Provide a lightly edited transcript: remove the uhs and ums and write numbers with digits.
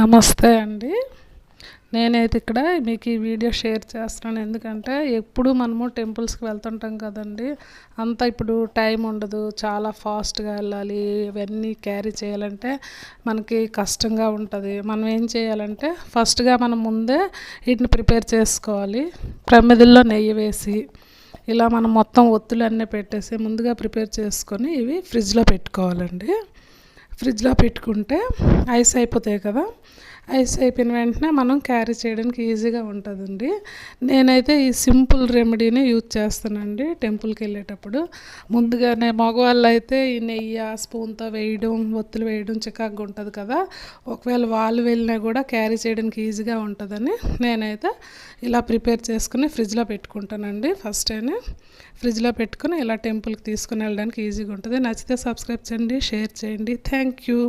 నమస్తే అండి. నేనైతే ఇక్కడ మీకు ఈ వీడియో షేర్ చేస్తున్నాను. ఎందుకంటే ఎప్పుడు మనము టెంపుల్స్కి వెళ్తుంటాం కదండి. అంతా ఇప్పుడు టైం ఉండదు, చాలా ఫాస్ట్గా వెళ్ళాలి, ఇవన్నీ క్యారీ చేయాలంటే మనకి కష్టంగా ఉంటుంది. మనం ఏం చేయాలంటే ఫస్ట్గా మనం ముందే వీటిని ప్రిపేర్ చేసుకోవాలి. ప్రమిదల్లో నెయ్యి వేసి ఇలా మనం మొత్తం ఒత్తులన్నీ పెట్టేసి ముందుగా ప్రిపేర్ చేసుకొని ఇవి ఫ్రిడ్జ్లో పెట్టుకోవాలండి. ఫ్రిడ్జ్లో పెట్టుకుంటే ఐస్ అయిపోతాయి కదా. ఐస్ అయిపోయిన వెంటనే మనం క్యారీ చేయడానికి ఈజీగా ఉంటుందండి. నేనైతే ఈ సింపుల్ రెమెడీని యూజ్ చేస్తానండి టెంపుల్కి వెళ్ళేటప్పుడు. ముందుగానే మగవాళ్ళు అయితే ఈ నెయ్యి స్పూన్తో వేయడం, ఒత్తులు వేయడం చికాకుగా ఉంటుంది కదా. ఒకవేళ వాళ్ళు వెళ్ళినా కూడా క్యారీ చేయడానికి ఈజీగా ఉంటుందని నేనైతే ఇలా ప్రిపేర్ చేసుకుని ఫ్రిడ్జ్లో పెట్టుకుంటానండి. ఫస్ట్ టైం ఫ్రిడ్జ్లో పెట్టుకుని ఇలా టెంపుల్కి తీసుకుని వెళ్ళడానికి ఈజీగా ఉంటుంది. నచ్చితే సబ్స్క్రైబ్ చేయండి, షేర్ చేయండి. Thank you.